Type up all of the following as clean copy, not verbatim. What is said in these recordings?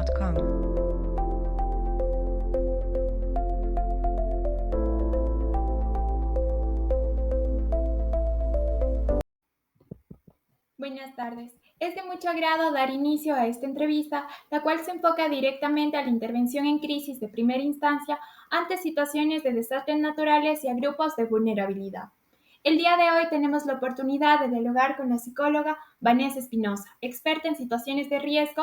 www.psicologicalcrisis.com. Buenas tardes. Es de mucho agrado dar inicio a esta entrevista, la cual se enfoca directamente a la intervención en crisis de primera instancia ante situaciones de desastres naturales y a grupos de vulnerabilidad. El día de hoy tenemos la oportunidad de dialogar con la psicóloga Vanessa Espinosa, experta en situaciones de riesgo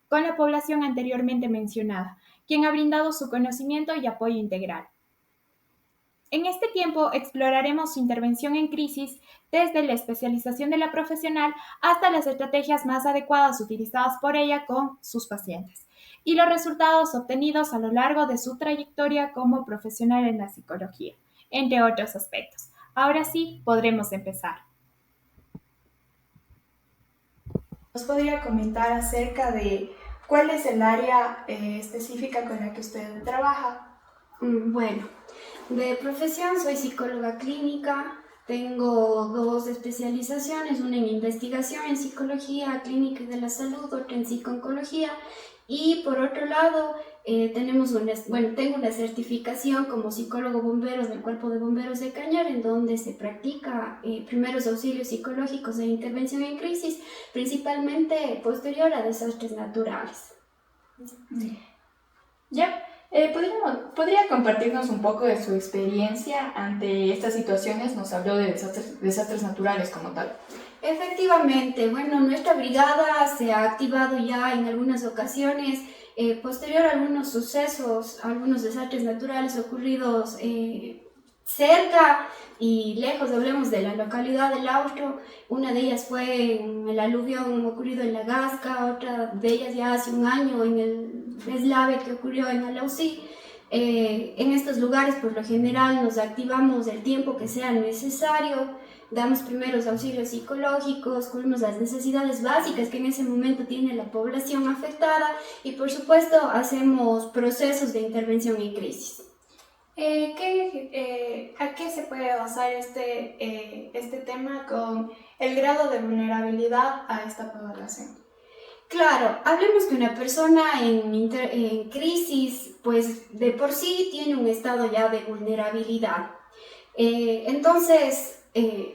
con la población anteriormente mencionada, quien ha brindado su conocimiento y apoyo integral. En este tiempo exploraremos su intervención en crisis desde la especialización de la profesional hasta las estrategias más adecuadas utilizadas por ella con sus pacientes y los resultados obtenidos a lo largo de su trayectoria como profesional en la psicología, entre otros aspectos. Ahora sí, podremos empezar. ¿Nos podría comentar acerca de cuál es el área específica con la que usted trabaja? Bueno, de profesión soy psicóloga clínica, tengo 2 especializaciones, una en investigación en psicología clínica y de la salud, otra en psicooncología, y por otro lado tengo una certificación como psicólogo bombero del Cuerpo de Bomberos de Cañar, en donde se practica primeros auxilios psicológicos e intervención en crisis, principalmente posterior a desastres naturales. Ya, ¿podría compartirnos un poco de su experiencia ante estas situaciones? Nos habló de desastres naturales como tal. Efectivamente, bueno, nuestra brigada se ha activado ya en algunas ocasiones, posterior a algunos sucesos, algunos desastres naturales ocurridos cerca y lejos, hablemos de la localidad del Austro. Una de ellas fue en el aluvión ocurrido en La Gasca, otra de ellas ya hace un año en el deslave que ocurrió en Alausí. En estos lugares por lo general nos activamos el tiempo que sea necesario, damos primeros auxilios psicológicos, cubrimos las necesidades básicas que en ese momento tiene la población afectada y por supuesto hacemos procesos de intervención en crisis. ¿A qué se puede basar este tema con el grado de vulnerabilidad a esta población? Claro, hablemos que una persona en crisis, pues de por sí tiene un estado ya de vulnerabilidad. Entonces,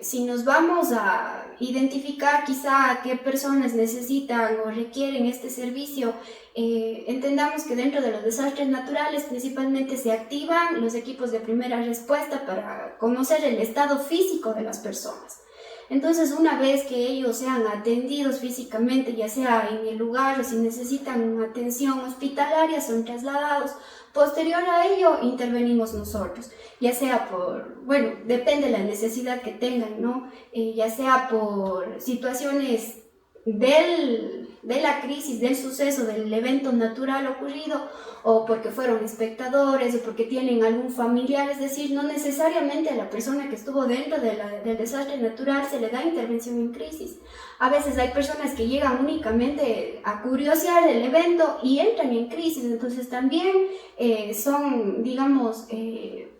si nos vamos a identificar quizá qué personas necesitan o requieren este servicio, entendamos que dentro de los desastres naturales principalmente se activan los equipos de primera respuesta para conocer el estado físico de las personas. Entonces, una vez que ellos sean atendidos físicamente, ya sea en el lugar o si necesitan atención hospitalaria, son trasladados. Posterior a ello, intervenimos nosotros, ya sea depende de la necesidad que tengan, ¿no? Ya sea por situaciones de la crisis, del suceso, del evento natural ocurrido, o porque fueron espectadores, o porque tienen algún familiar, es decir, no necesariamente a la persona que estuvo dentro del desastre natural se le da intervención en crisis. A veces hay personas que llegan únicamente a curiosear el evento y entran en crisis, entonces también son, digamos,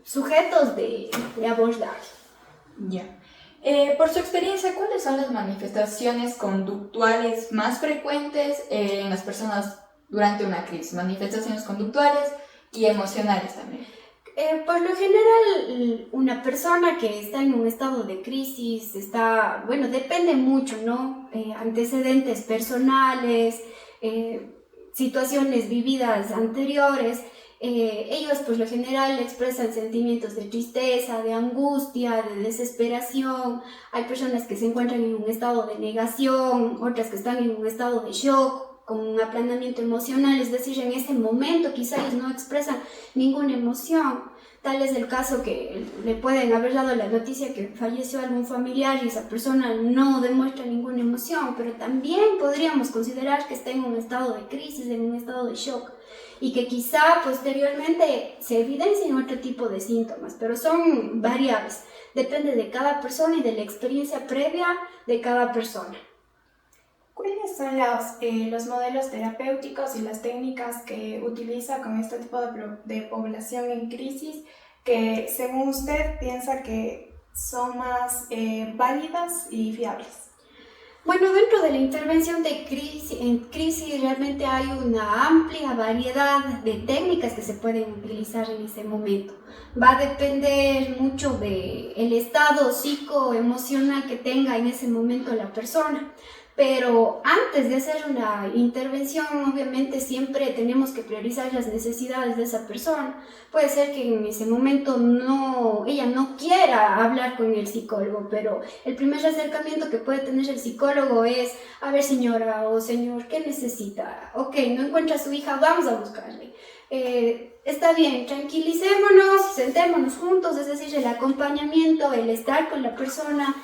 sujetos de abordaje. Ya. Por su experiencia, ¿cuáles son las manifestaciones conductuales más frecuentes en las personas durante una crisis? Manifestaciones conductuales y emocionales también. Por lo general, una persona que está en un estado de crisis depende mucho, ¿no? Antecedentes personales, situaciones vividas anteriores. Ellos por lo general expresan sentimientos de tristeza, de angustia, de desesperación. Hay personas que se encuentran en un estado de negación, otras que están en un estado de shock, con un aplanamiento emocional, es decir, en ese momento quizá ellos no expresan ninguna emoción. Tal es el caso que le pueden haber dado la noticia que falleció algún familiar y esa persona no demuestra ninguna emoción, pero también podríamos considerar que está en un estado de crisis, en un estado de shock, y que quizá posteriormente se evidencien otro tipo de síntomas, pero son variables, depende de cada persona y de la experiencia previa de cada persona. ¿Cuáles son los modelos terapéuticos y las técnicas que utiliza con este tipo de población en crisis que, según usted, piensa que son más válidas y fiables? Bueno, dentro de la intervención de crisis, en crisis realmente hay una amplia variedad de técnicas que se pueden utilizar en ese momento. Va a depender mucho del estado psicoemocional que tenga en ese momento la persona. Pero antes de hacer una intervención, obviamente siempre tenemos que priorizar las necesidades de esa persona. Puede ser que en ese momento ella no quiera hablar con el psicólogo, pero el primer acercamiento que puede tener el psicólogo es: a ver, señora o señor, ¿qué necesita? Ok, no encuentra a su hija, vamos a buscarle. Está bien, tranquilicémonos, sentémonos juntos, es decir, el acompañamiento, el estar con la persona.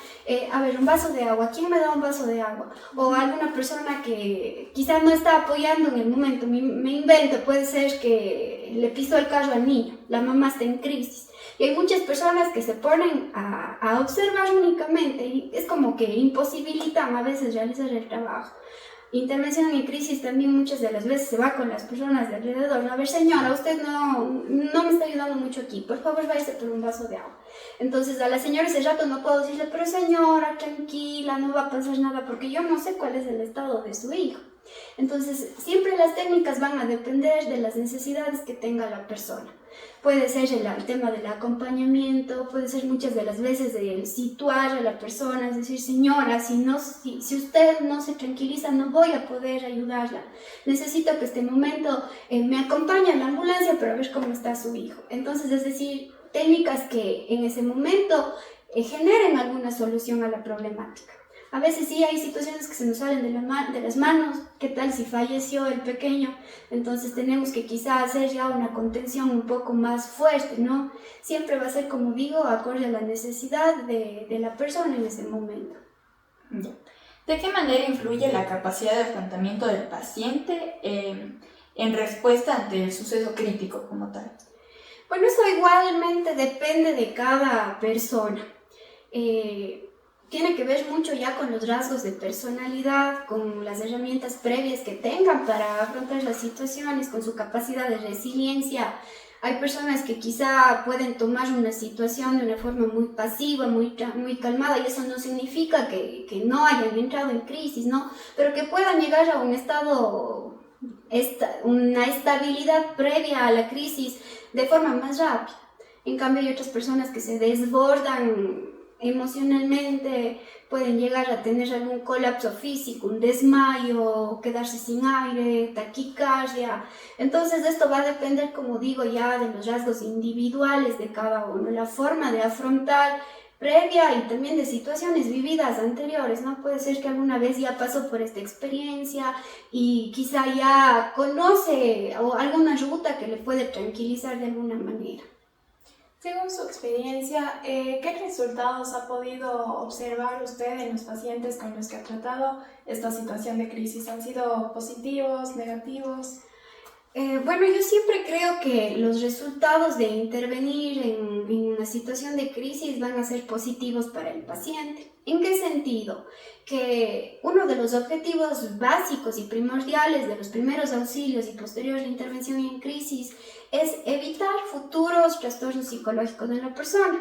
A ver, un vaso de agua, ¿quién me da un vaso de agua? O alguna persona que quizás no está apoyando en el momento, me invento, puede ser que le pisó el carro al niño, la mamá está en crisis. Y hay muchas personas que se ponen a observar únicamente y es como que imposibilitan a veces realizar el trabajo. Intervención en crisis también muchas de las veces se va con las personas de alrededor. A ver, señora, usted no me está ayudando mucho aquí, por favor váyase por un vaso de agua. Entonces a la señora ese rato no puedo decirle: pero señora, tranquila, no va a pasar nada, porque yo no sé cuál es el estado de su hijo. Entonces siempre las técnicas van a depender de las necesidades que tenga la persona. Puede ser el tema del acompañamiento, puede ser muchas de las veces el situar a la persona, es decir: señora, si usted no se tranquiliza, no voy a poder ayudarla. Necesito que este momento me acompañe a la ambulancia para ver cómo está su hijo. Entonces, es decir, técnicas que en ese momento generen alguna solución a la problemática. A veces sí hay situaciones que se nos salen de las manos. ¿Qué tal si falleció el pequeño? Entonces tenemos que quizá hacer ya una contención un poco más fuerte, ¿no? Siempre va a ser, como digo, acorde a la necesidad de la persona en ese momento. ¿De qué manera influye la capacidad de afrontamiento del paciente en respuesta ante el suceso crítico como tal? Bueno, eso igualmente depende de cada persona. Tiene que ver mucho ya con los rasgos de personalidad, con las herramientas previas que tengan para afrontar las situaciones, con su capacidad de resiliencia. Hay personas que quizá pueden tomar una situación de una forma muy pasiva, muy calmada, y eso no significa que no hayan entrado en crisis, ¿no? Pero que puedan llegar a un estado, una estabilidad previa a la crisis de forma más rápida. En cambio, hay otras personas que se desbordan emocionalmente, pueden llegar a tener algún colapso físico, un desmayo, quedarse sin aire, taquicardia. Entonces esto va a depender, como digo, ya de los rasgos individuales de cada uno, la forma de afrontar previa y también de situaciones vividas anteriores, ¿no? Puede ser que alguna vez ya pasó por esta experiencia y quizá ya conoce o alguna ruta que le puede tranquilizar de alguna manera. Según su experiencia, ¿qué resultados ha podido observar usted en los pacientes con los que ha tratado esta situación de crisis? ¿Han sido positivos, negativos? Bueno, yo siempre creo que los resultados de intervenir en una situación de crisis van a ser positivos para el paciente. ¿En qué sentido? Que uno de los objetivos básicos y primordiales de los primeros auxilios y posterior intervención en crisis es evitar futuros trastornos psicológicos en la persona.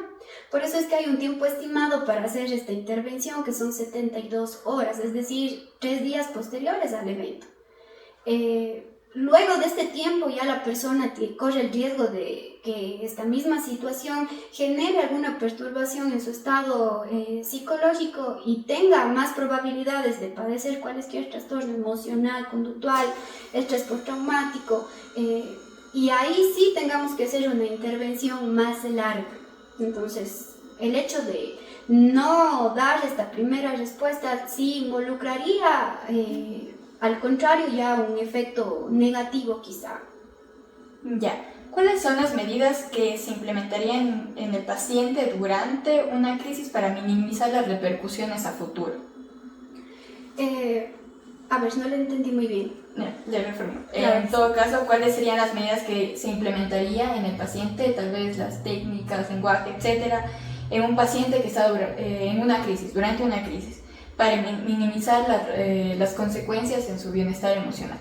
Por eso es que hay un tiempo estimado para hacer esta intervención, que son 72 horas, es decir, 3 días posteriores al evento. Luego de este tiempo ya la persona corre el riesgo de que esta misma situación genere alguna perturbación en su estado psicológico y tenga más probabilidades de padecer cualquier trastorno emocional, conductual, estrés postraumático, y ahí sí tengamos que hacer una intervención más larga. Entonces, el hecho de no dar esta primera respuesta sí involucraría al contrario ya un efecto negativo quizá. Ya. ¿Cuáles son las medidas que se implementarían en el paciente durante una crisis para minimizar las repercusiones a futuro? A ver, no lo entendí muy bien. Le reformo. Claro. En todo caso, ¿cuáles serían las medidas que se implementaría en el paciente? Tal vez las técnicas, lenguaje, etcétera, en un paciente que está en una crisis, durante una crisis, para minimizar las consecuencias en su bienestar emocional.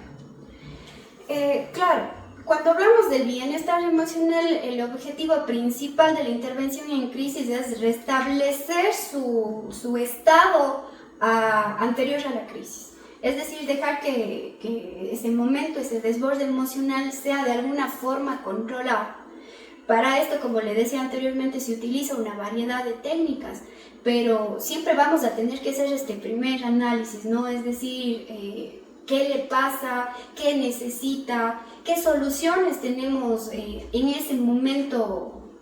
Claro, cuando hablamos del bienestar emocional, el objetivo principal de la intervención en crisis es restablecer su estado anterior a la crisis. Es decir, dejar que ese momento, ese desborde emocional sea de alguna forma controlado. Para esto, como le decía anteriormente, se utiliza una variedad de técnicas, pero siempre vamos a tener que hacer este primer análisis, ¿no? Es decir, qué le pasa, qué necesita, qué soluciones tenemos en ese momento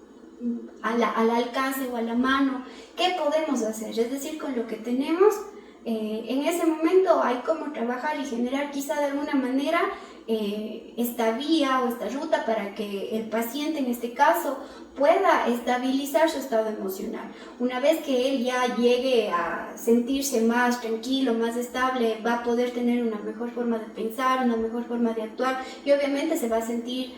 al alcance o a la mano, qué podemos hacer. Es decir, con lo que tenemos en ese momento hay cómo trabajar y generar quizá de alguna manera esta vía o esta ruta para que el paciente en este caso pueda estabilizar su estado emocional. Una vez que él ya llegue a sentirse más tranquilo, más estable, va a poder tener una mejor forma de pensar, una mejor forma de actuar y obviamente se va a sentir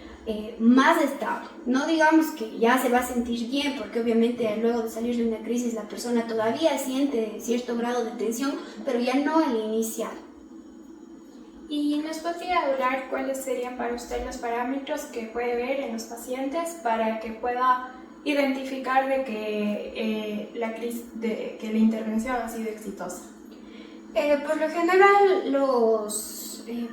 más estable. No digamos que ya se va a sentir bien, porque obviamente luego de salir de una crisis la persona todavía siente cierto grado de tensión, pero ya no el inicial. ¿Y nos podría hablar cuáles serían para usted los parámetros que puede ver en los pacientes para que pueda identificar de que la intervención ha sido exitosa? Por lo general los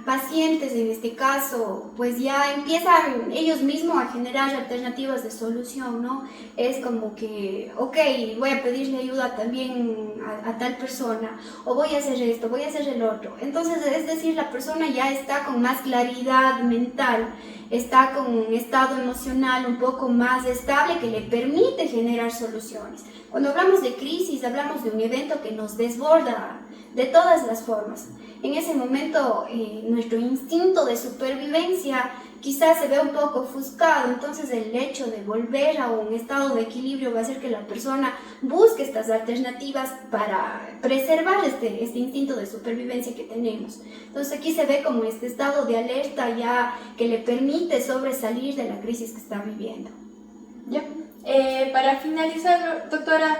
pacientes en este caso pues ya empiezan ellos mismos a generar alternativas de solución, ¿no? Es como que, ok, voy a pedirle ayuda también a tal persona, o voy a hacer esto, voy a hacer el otro. Entonces, es decir, la persona ya está con más claridad mental, está con un estado emocional un poco más estable que le permite generar soluciones. Cuando hablamos de crisis, hablamos de un evento que nos desborda de todas las formas. En ese momento, nuestro instinto de supervivencia quizás se ve un poco ofuscado, entonces el hecho de volver a un estado de equilibrio va a hacer que la persona busque estas alternativas para preservar este instinto de supervivencia que tenemos. Entonces aquí se ve como este estado de alerta ya que le permite sobresalir de la crisis que está viviendo. Ya. Para finalizar, doctora,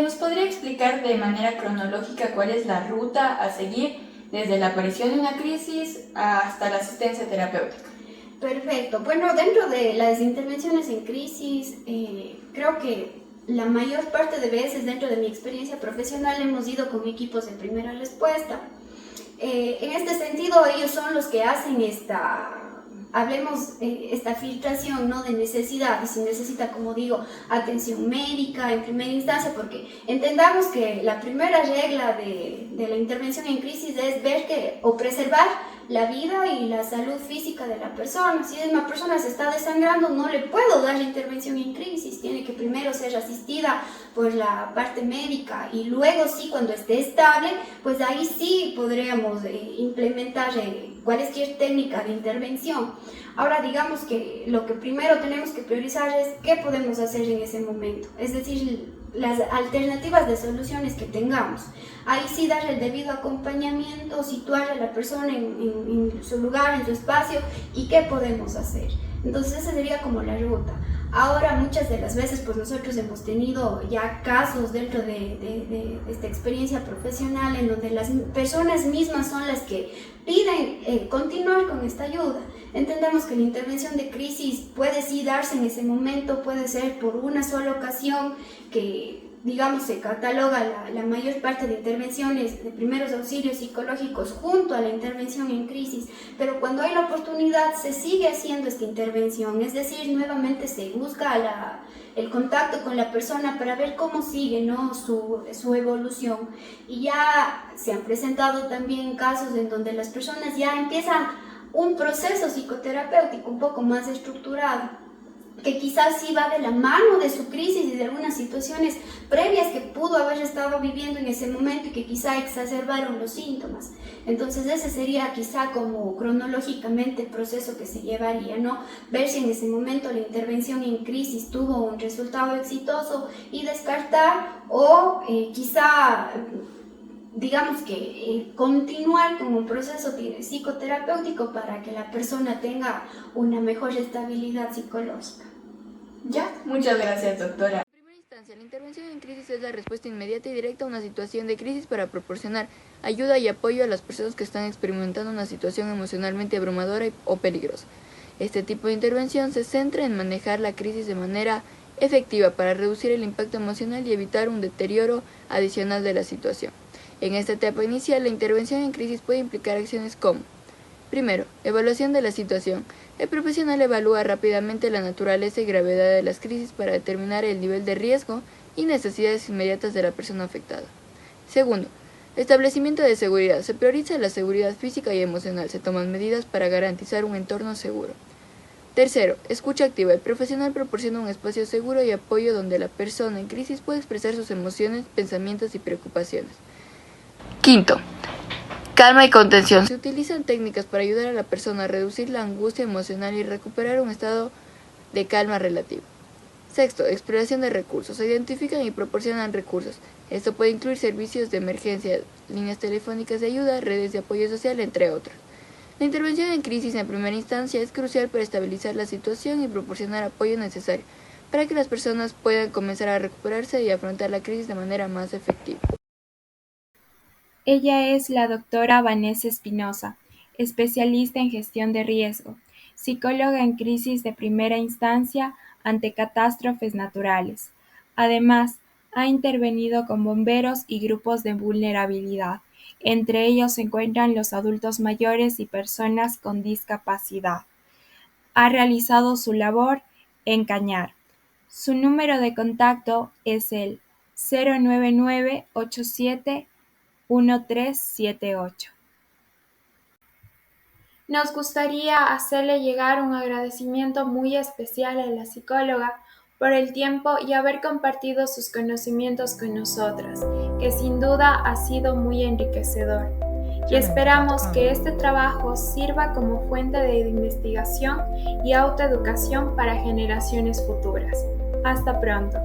¿nos podría explicar de manera cronológica cuál es la ruta a seguir desde la aparición de una crisis hasta la asistencia terapéutica? Perfecto. Bueno, dentro de las intervenciones en crisis, creo que la mayor parte de veces dentro de mi experiencia profesional hemos ido con equipos de primera respuesta. En este sentido, ellos son los que hacen esta filtración, ¿no?, de necesidad, y si necesita, como digo, atención médica en primera instancia, porque entendamos que la primera regla de la intervención en crisis es ver o preservar la vida y la salud física de la persona. Si una persona se está desangrando, no le puedo dar la intervención en crisis, tiene que primero ser asistida por la parte médica y luego sí, cuando esté estable, pues ahí sí podríamos implementar cualquier técnica de intervención. Ahora digamos que lo que primero tenemos que priorizar es qué podemos hacer en ese momento, es decir, las alternativas de soluciones que tengamos. Ahí sí dar el debido acompañamiento, situar a la persona en su lugar, en su espacio y qué podemos hacer. Entonces esa sería como la ruta. Ahora muchas de las veces pues nosotros hemos tenido ya casos dentro de esta experiencia profesional en donde las personas mismas son las que piden continuar con esta ayuda. Entendemos que la intervención de crisis puede sí darse en ese momento, puede ser por una sola ocasión que digamos se cataloga la mayor parte de intervenciones de primeros auxilios psicológicos junto a la intervención en crisis, pero cuando hay la oportunidad se sigue haciendo esta intervención, es decir, nuevamente se busca el contacto con la persona para ver cómo sigue, ¿no?, su evolución. Y ya se han presentado también casos en donde las personas ya empiezan un proceso psicoterapéutico un poco más estructurado, que quizás sí va de la mano de su crisis y de algunas situaciones previas que pudo haber estado viviendo en ese momento y que quizá exacerbaron los síntomas. Entonces ese sería quizá como cronológicamente el proceso que se llevaría, ¿no? Ver si en ese momento la intervención en crisis tuvo un resultado exitoso y descartar, o quizá digamos que continuar con un proceso psicoterapéutico para que la persona tenga una mejor estabilidad psicológica. Ya, muchas gracias, doctora. En primera instancia, la intervención en crisis es la respuesta inmediata y directa a una situación de crisis para proporcionar ayuda y apoyo a las personas que están experimentando una situación emocionalmente abrumadora o peligrosa. Este tipo de intervención se centra en manejar la crisis de manera efectiva para reducir el impacto emocional y evitar un deterioro adicional de la situación. En esta etapa inicial, la intervención en crisis puede implicar acciones como: primero, evaluación de la situación. El profesional evalúa rápidamente la naturaleza y gravedad de las crisis para determinar el nivel de riesgo y necesidades inmediatas de la persona afectada. Segundo, establecimiento de seguridad. Se prioriza la seguridad física y emocional. Se toman medidas para garantizar un entorno seguro. Tercero, escucha activa. El profesional proporciona un espacio seguro y apoyo donde la persona en crisis puede expresar sus emociones, pensamientos y preocupaciones. Quinto, calma y contención. Se utilizan técnicas para ayudar a la persona a reducir la angustia emocional y recuperar un estado de calma relativo. Sexto, exploración de recursos. Se identifican y proporcionan recursos. Esto puede incluir servicios de emergencia, líneas telefónicas de ayuda, redes de apoyo social, entre otros. La intervención en crisis en primera instancia es crucial para estabilizar la situación y proporcionar apoyo necesario para que las personas puedan comenzar a recuperarse y afrontar la crisis de manera más efectiva. Ella es la doctora Vanessa Espinosa, especialista en gestión de riesgo, psicóloga en crisis de primera instancia ante catástrofes naturales. Además, ha intervenido con bomberos y grupos de vulnerabilidad. Entre ellos se encuentran los adultos mayores y personas con discapacidad. Ha realizado su labor en Cañar. Su número de contacto es el 099-87-1378. Nos gustaría hacerle llegar un agradecimiento muy especial a la psicóloga por el tiempo y haber compartido sus conocimientos con nosotras, que sin duda ha sido muy enriquecedor. Y esperamos que este trabajo sirva como fuente de investigación y autoeducación para generaciones futuras. Hasta pronto.